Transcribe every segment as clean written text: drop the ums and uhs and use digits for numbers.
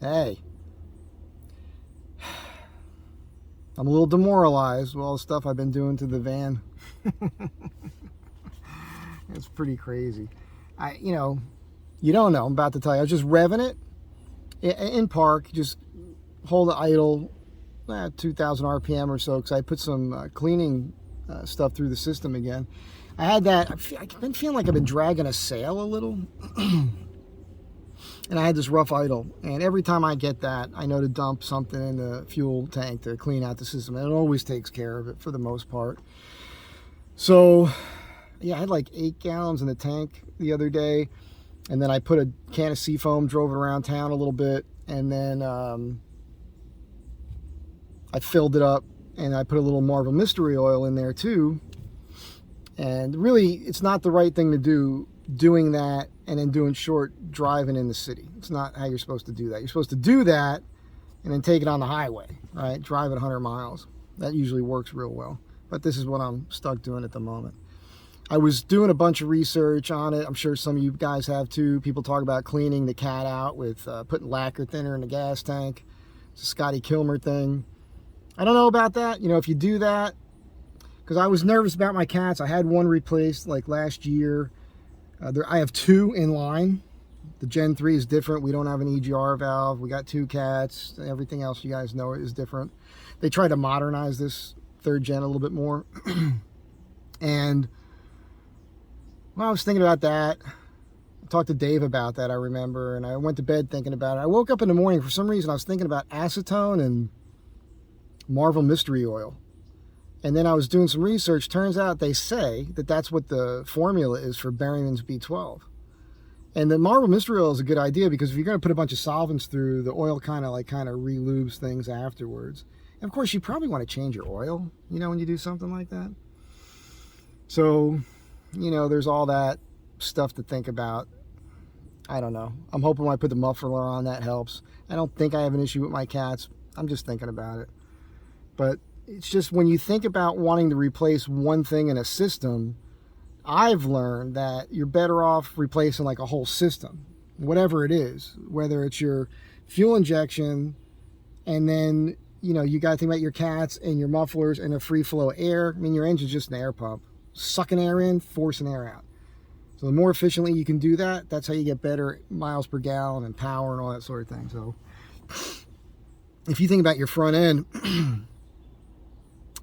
Hey, I'm a little demoralized with all the stuff I've been doing to the van. It's pretty crazy. You don't know. I'm about to tell you. I was just revving it in park, just hold it idle, 2,000 RPM or so, because I put some cleaning stuff through the system again. I had that. I've been feeling like I've been dragging a sail a little. And I had this rough idle, and every time I get that, I know to dump something in the fuel tank to clean out the system, and it always takes care of it for the most part. So yeah, I had like 8 gallons in the tank the other day, and then I put a can of seafoam, drove it around town a little bit, and then I filled it up, and I put a little Marvel Mystery Oil in there too. And really, it's not the right thing to do, doing that and then doing short driving in the city. It's not how you're supposed to do that. You're supposed to do that and then take it on the highway, right? Drive at 100 miles. That usually works real well. But this is what I'm stuck doing at the moment. I was doing a bunch of research on it. I'm sure some of you guys have too. People talk about cleaning the cat out with putting lacquer thinner in the gas tank. It's a Scotty Kilmer thing. I don't know about that. If you do that, because I was nervous about my cats. I had one replaced like last year. I have 2 in line. The Gen 3 is different. We don't have an EGR valve. We got 2 cats. Everything else you guys know is different. They tried to modernize this 3rd gen a little bit more. And well, I was thinking about that. I talked to Dave about that, I remember, and I went to bed thinking about it. I woke up in the morning, for some reason I was thinking about acetone and Marvel Mystery Oil. And then I was doing some research. Turns out they say that that's what the formula is for Berryman's B12. And the Marvel Mystery Oil is a good idea, because if you're going to put a bunch of solvents through, the oil kind of re-lubes things afterwards. And of course, you probably want to change your oil, when you do something like that. So, there's all that stuff to think about. I don't know. I'm hoping when I put the muffler on, that helps. I don't think I have an issue with my cats. I'm just thinking about it. But it's just when you think about wanting to replace one thing in a system, I've learned that you're better off replacing like a whole system, whatever it is, whether it's your fuel injection, and then, you got to think about your cats and your mufflers and a free flow of air. I mean, your engine's just an air pump, sucking air in, forcing air out. So the more efficiently you can do that, that's how you get better miles per gallon and power and all that sort of thing. So if you think about your front end,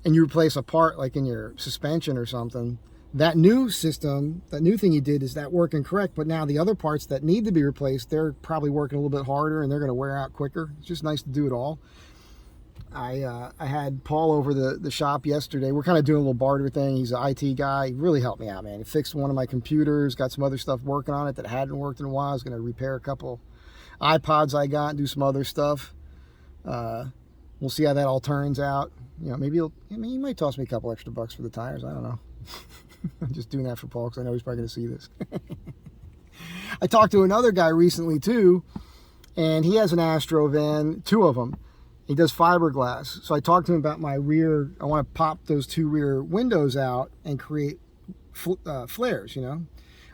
and you replace a part like in your suspension or something, that new system, that new thing you did, is that working correct? But now the other parts that need to be replaced, they're probably working a little bit harder and they're going to wear out quicker. It's just nice to do it all. I had Paul over the shop yesterday. We're kind of doing a little barter thing. He's an IT guy. He really helped me out, man. He fixed one of my computers, got some other stuff working on it that hadn't worked in a while. I was going to repair a couple iPods I got and do some other stuff. We'll see how that all turns out. Maybe he might toss me a couple extra bucks for the tires. I don't know. I'm just doing that for Paul because I know he's probably going to see this. I talked to another guy recently too, and he has an Astro van, 2 of them. He does fiberglass. So I talked to him about my rear. I want to pop those 2 rear windows out and create flares,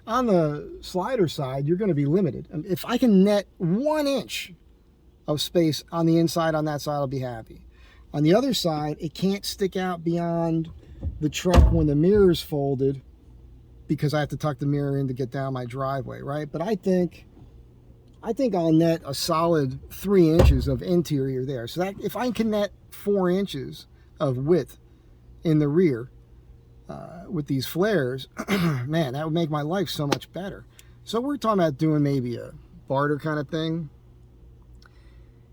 On the slider side, you're going to be limited. If I can net 1 inch of space on the inside on that side, I'll be happy. On the other side, it can't stick out beyond the truck when the mirror is folded, because I have to tuck the mirror in to get down my driveway, right? But I think I'll net a solid 3 inches of interior there. So that if I can net 4 inches of width in the rear with these flares, man, that would make my life so much better. So we're talking about doing maybe a barter kind of thing.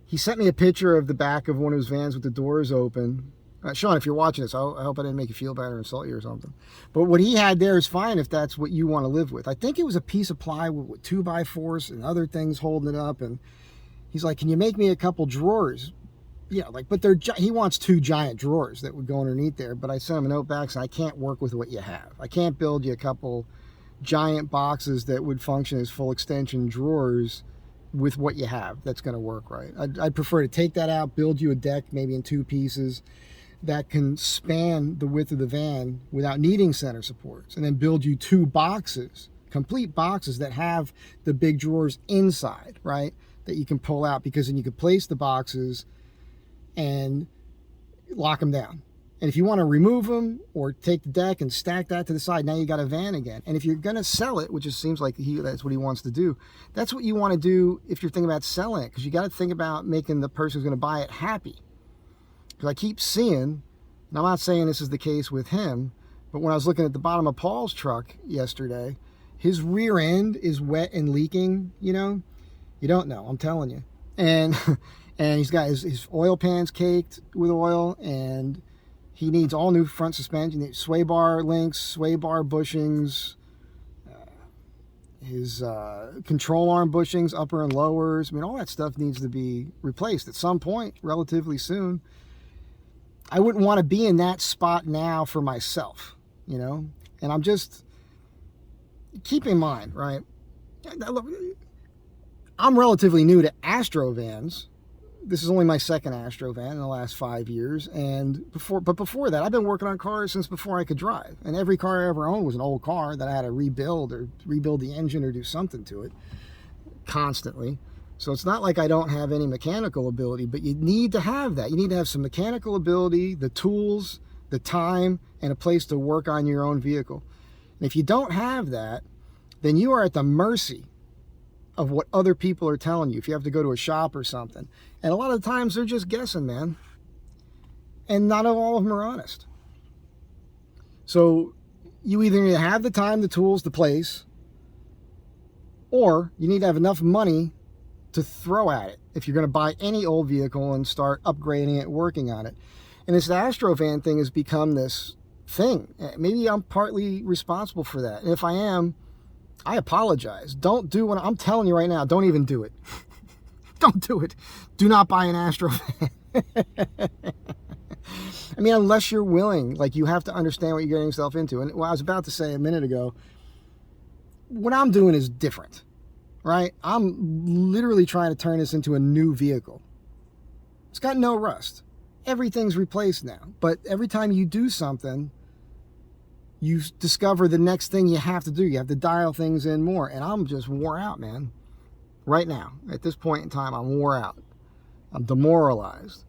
He sent me a picture of the back of one of his vans with the doors open. Sean, if you're watching this, I hope I didn't make you feel bad or insult you or something. But what he had there is fine if that's what you want to live with. I think it was a piece of plywood with 2x4s and other things holding it up. And he's like, can you make me a couple drawers? But he wants 2 giant drawers that would go underneath there. But I sent him a note back saying, I can't work with what you have. I can't build you a couple giant boxes that would function as full extension drawers with what you have. That's going to work right. I'd prefer to take that out, build you a deck maybe in 2 pieces that can span the width of the van without needing center supports, and then build you 2 boxes, complete boxes that have the big drawers inside, right? that you can pull out, because then you could place the boxes and lock them down. And if you want to remove them or take the deck and stack that to the side, now you got a van again. And if you're going to sell it, which it seems like that's what he wants to do, that's what you want to do if you're thinking about selling it, because you got to think about making the person who's going to buy it happy. Because I keep seeing, and I'm not saying this is the case with him, but when I was looking at the bottom of Paul's truck yesterday, his rear end is wet and leaking, you know? You don't know, I'm telling you. And he's got his oil pans caked with oil, and he needs all new front suspension, sway bar links, sway bar bushings, his control arm bushings, upper and lowers. I mean, all that stuff needs to be replaced at some point, relatively soon. I wouldn't want to be in that spot now for myself, you know? And I'm just, keep in mind, right? I'm relatively new to Astro vans. This is only my second Astro van in the last 5 years, and before that, I've been working on cars since before I could drive. And every car I ever owned was an old car that I had to rebuild the engine or do something to it constantly. So it's not like I don't have any mechanical ability, but you need to have that. You need to have some mechanical ability, the tools, the time, and a place to work on your own vehicle. And if you don't have that, then you are at the mercy of what other people are telling you if you have to go to a shop or something. And a lot of the times they're just guessing, man. And not all of them are honest. So you either need to have the time, the tools, the place, or you need to have enough money to throw at it if you're going to buy any old vehicle and start upgrading it, working on it. And this Astro van thing has become this thing. Maybe I'm partly responsible for that. And if I am, I apologize. Don't do what I'm telling you right now. Don't even do it. Don't do it. Do not buy an Astro van. I mean, unless you're willing, like, you have to understand what you're getting yourself into. And what I was about to say a minute ago, what I'm doing is different, right? I'm literally trying to turn this into a new vehicle. It's got no rust. Everything's replaced now. But every time you do something, you discover the next thing you have to do. You have to dial things in more. And I'm just wore out, man. Right now, at this point in time, I'm wore out. I'm demoralized.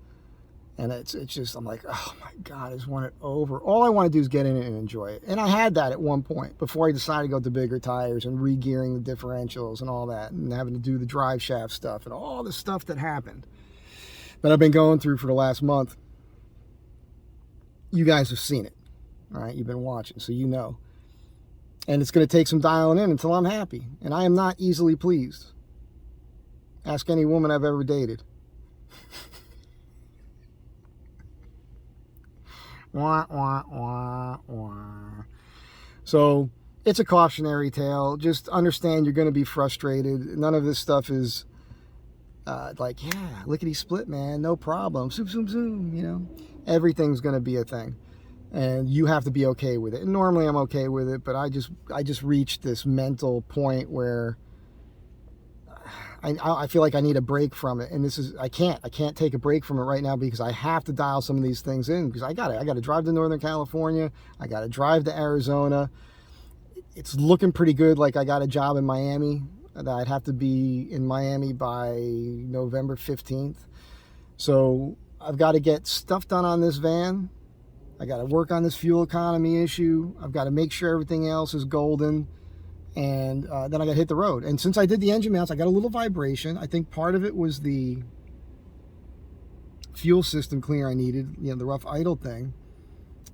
And it's just, I'm like, oh my God, I just want it over. All I want to do is get in it and enjoy it. And I had that at one point before I decided to go to bigger tires and re-gearing the differentials and all that, and having to do the drive shaft stuff and all the stuff that happened that I've been going through for the last month. You guys have seen it. All right, you've been watching, so you know. And it's going to take some dialing in until I'm happy. And I am not easily pleased. Ask any woman I've ever dated. Wah, wah, wah, wah. So it's a cautionary tale. Just understand you're going to be frustrated. None of this stuff is like, yeah, lickety split, man, no problem. Zoom, zoom, zoom, you know. Everything's going to be a thing. And you have to be okay with it. And normally I'm okay with it, but I just reached this mental point where I feel like I need a break from it. And this is, I can't take a break from it right now, because I have to dial some of these things in, because I got to drive to Northern California. I got to drive to Arizona. It's looking pretty good. Like, I got a job in Miami that I'd have to be in Miami by November 15th. So I've got to get stuff done on this van. I got to work on this fuel economy issue. I've got to make sure everything else is golden. And then I got to hit the road. And since I did the engine mounts, I got a little vibration. I think part of it was the fuel system cleaner I needed, you know, the rough idle thing.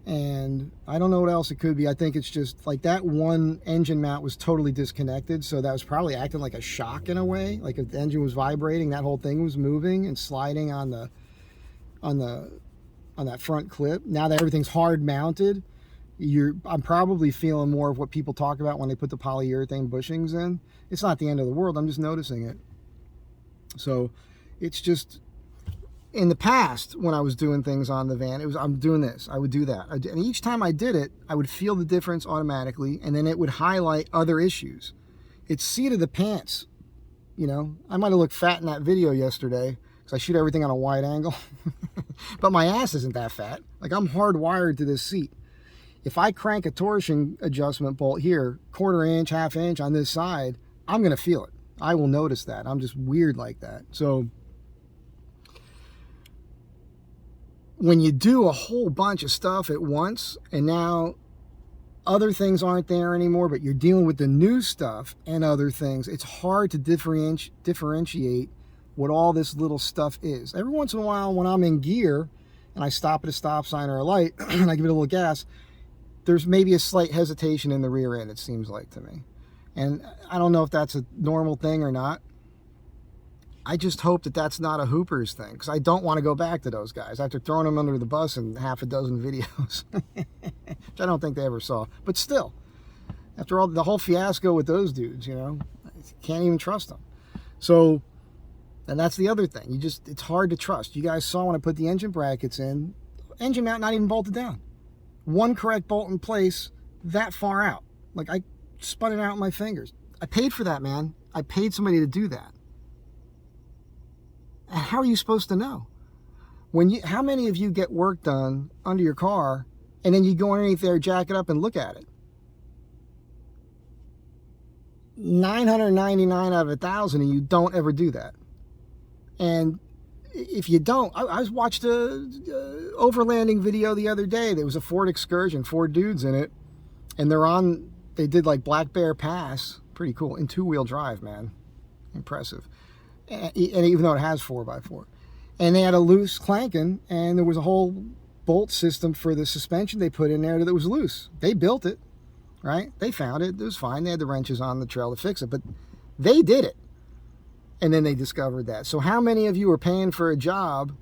And I don't know what else it could be. I think it's just like that one engine mount was totally disconnected. So that was probably acting like a shock in a way. Like if the engine was vibrating, that whole thing was moving and sliding on that front clip. Now that everything's hard mounted, I'm probably feeling more of what people talk about when they put the polyurethane bushings in. It's not the end of the world. I'm just noticing it. So it's just, in the past, when I was doing things on the van, I'm doing this, I would do that. And each time I did it, I would feel the difference automatically, and then it would highlight other issues. It's seat of the pants. You know, I might have looked fat in that video yesterday, because I shoot everything on a wide angle. But my ass isn't that fat. Like, I'm hardwired to this seat. If I crank a torsion adjustment bolt here, 1/4 inch, 1/2 inch on this side, I'm going to feel it. I will notice that. I'm just weird like that. So when you do a whole bunch of stuff at once, and now other things aren't there anymore, but you're dealing with the new stuff and other things, it's hard to differentiate what all this little stuff is. Every once in a while, when I'm in gear and I stop at a stop sign or a light and I give it a little gas, there's maybe a slight hesitation in the rear end, it seems like to me. And I don't know if that's a normal thing or not. I just hope that that's not a Hoopers thing, because I don't want to go back to those guys after throwing them under the bus in half a dozen videos, which I don't think they ever saw. But still, after all the whole fiasco with those dudes, you know, can't even trust them. So, and that's the other thing. It's hard to trust. You guys saw when I put the engine brackets in, engine mount not even bolted down. One correct bolt in place that far out. Like, I spun it out with my fingers. I paid for that, man. I paid somebody to do that. And how are you supposed to know? How many of you get work done under your car and then you go underneath there, jack it up and look at it? 999 out of 1,000 and you don't ever do that. And if you don't, I watched a overlanding video the other day. There was a Ford Excursion, 4 dudes in it, and they did like Black Bear Pass, pretty cool, in 2-wheel drive, man, impressive. And even though it has 4x4, and they had a loose clanking, and there was a whole bolt system for the suspension they put in there that was loose. They built it, right? They found it. It was fine. They had the wrenches on the trail to fix it, but they did it. And then they discovered that. So how many of you are paying for a job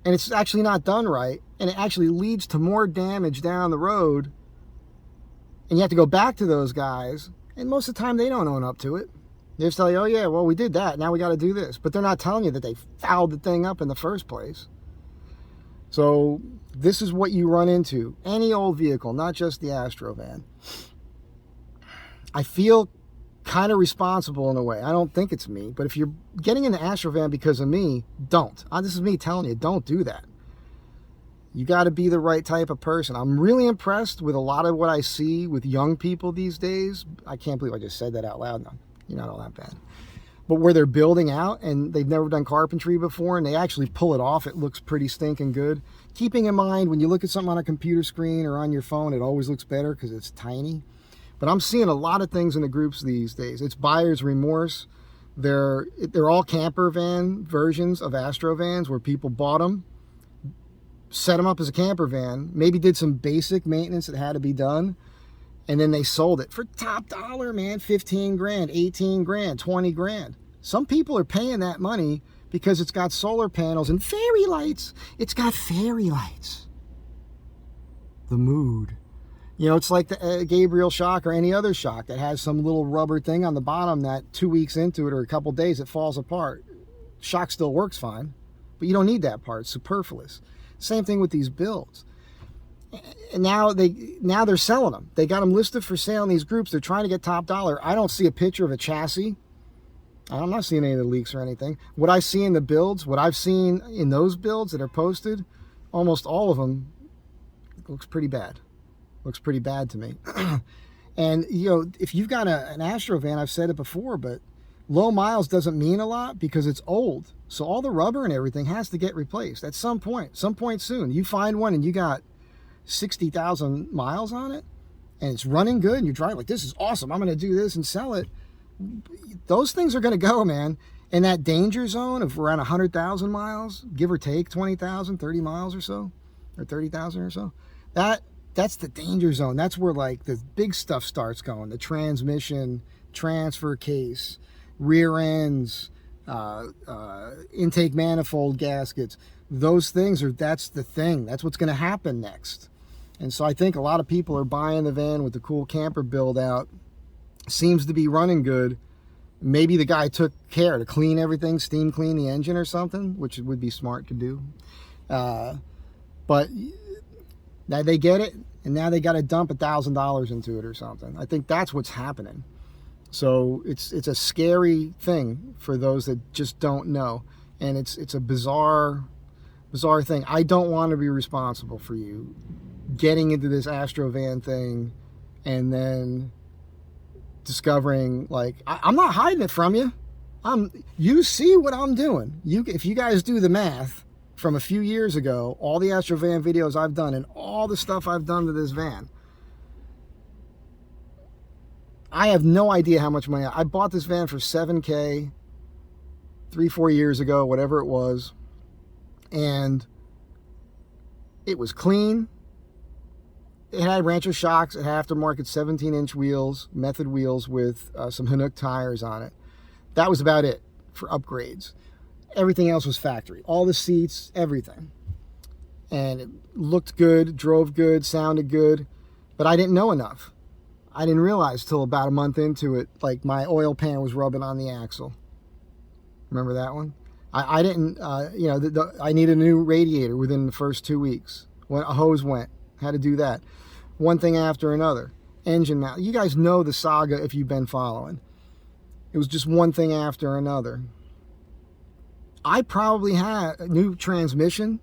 and it's actually not done right, and it actually leads to more damage down the road, and you have to go back to those guys, and most of the time they don't own up to it. They just tell you, oh yeah, well, we did that, now we got to do this. But they're not telling you that they fouled the thing up in the first place. So this is what you run into. Any old vehicle, not just the Astro van. I feel kind of responsible in a way. I don't think it's me, but if you're getting in the Astro van because of me, don't. This is me telling you, don't do that. You got to be the right type of person. I'm really impressed with a lot of what I see with young people these days. I can't believe I just said that out loud. No, you're not all that bad. But where they're building out and they've never done carpentry before and they actually pull it off, it looks pretty stinking good. Keeping in mind, when you look at something on a computer screen or on your phone, it always looks better because it's tiny. But I'm seeing a lot of things in the groups these days. It's buyer's remorse. They're all camper van versions of Astro vans where people bought them, set them up as a camper van, maybe did some basic maintenance that had to be done, and then they sold it for top dollar, man. 15 grand, 18 grand, 20 grand. Some people are paying that money because it's got solar panels and fairy lights. It's got fairy lights. The mood. You know, it's like the Gabriel shock or any other shock that has some little rubber thing on the bottom that 2 weeks into it or a couple days it falls apart. Shock still works fine, but you don't need that part. It's superfluous. Same thing with these builds. And now they're selling them. They got them listed for sale in these groups. They're trying to get top dollar. I don't see a picture of a chassis. I'm not seeing any of the leaks or anything. What I see in the builds, what I've seen in those builds that are posted, almost all of them looks pretty bad. Looks pretty bad to me. And, you know, if you've got an Astro van, I've said it before, but low miles doesn't mean a lot because it's old. So all the rubber and everything has to get replaced at some point soon. You find one and you got 60,000 miles on it and it's running good and you're driving like, this is awesome, I'm going to do this and sell it. Those things are going to go, man. In that danger zone of around 100,000 miles, give or take 20,000, 30 miles or so, or 30,000 or so, that's the danger zone. That's where like the big stuff starts going. The transmission, transfer case, rear ends, intake manifold gaskets. Those things that's the thing. That's what's going to happen next. And so I think a lot of people are buying the van with the cool camper build out. Seems to be running good. Maybe the guy took care to clean everything, steam clean the engine or something, which would be smart to do. But now they get it, and now they got to dump $1,000 into it or something. I think that's what's happening. So it's a scary thing for those that just don't know, and it's a bizarre thing. I don't want to be responsible for you getting into this Astro van thing and then discovering, like, I'm not hiding it from you. You see what I'm doing. If you guys do the math from a few years ago, all the Astro van videos I've done and all the stuff I've done to this van, I have no idea how much money. I bought this van for $7K 3-4 years ago, whatever it was, and it was clean. It had Rancho shocks, it had aftermarket 17-inch wheels, method wheels with some Hanuk tires on it. That was about it for upgrades. Everything else was factory. All the seats, everything. And it looked good, drove good, sounded good, but I didn't know enough. I didn't realize till about a month into it, like my oil pan was rubbing on the axle. Remember that one? I didn't, you know, I needed a new radiator within the first 2 weeks. When a hose went, had to do that. One thing after another. Engine mount. You guys know the saga if you've been following. It was just one thing after another. I probably had a new transmission,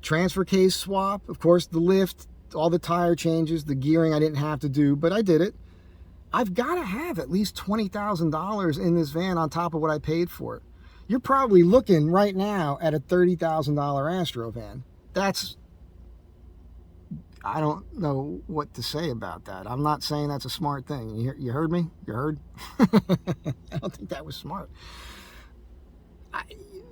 transfer case swap, of course the lift, all the tire changes, the gearing I didn't have to do, but I did it. I've got to have at least $20,000 in this van on top of what I paid for it. You're probably looking right now at a $30,000 Astro van. That's, I don't know what to say about that. I'm not saying that's a smart thing. You heard me? You heard? I don't think that was smart.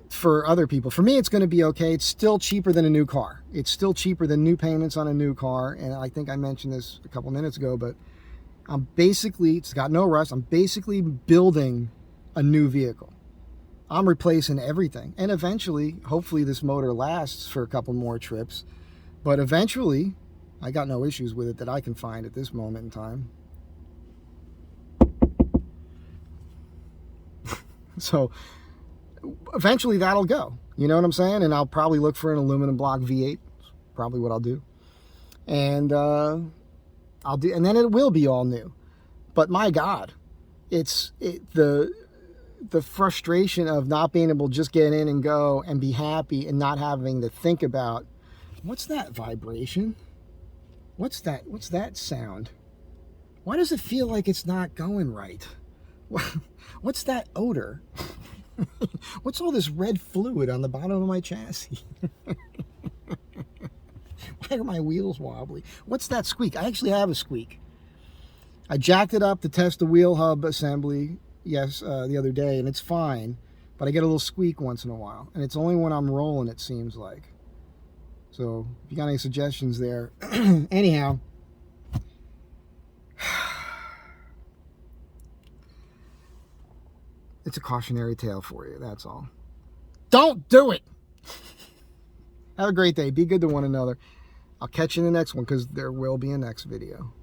For other people. For me, it's going to be okay. It's still cheaper than a new car. It's still cheaper than new payments on a new car. And I think I mentioned this a couple minutes ago, but I'm basically, it's got no rust. I'm basically building a new vehicle. I'm replacing everything. And eventually, hopefully this motor lasts for a couple more trips. But eventually, I got no issues with it that I can find at this moment in time. So eventually that'll go. You know what I'm saying? And I'll probably look for an aluminum block V8. Probably what I'll do. And and then it will be all new. But my God, the frustration of not being able to just get in and go and be happy and not having to think about, what's that vibration? What's that sound? Why does it feel like it's not going right? What's that odor? What's all this red fluid on the bottom of my chassis? Why are my wheels wobbly? What's that squeak? I actually have a squeak. I jacked it up to test the wheel hub assembly, the other day, and it's fine, but I get a little squeak once in a while, and it's only when I'm rolling, it seems like. So if you got any suggestions there. Anyhow, it's a cautionary tale for you, that's all. Don't do it! Have a great day. Be good to one another. I'll catch you in the next one, because there will be a next video.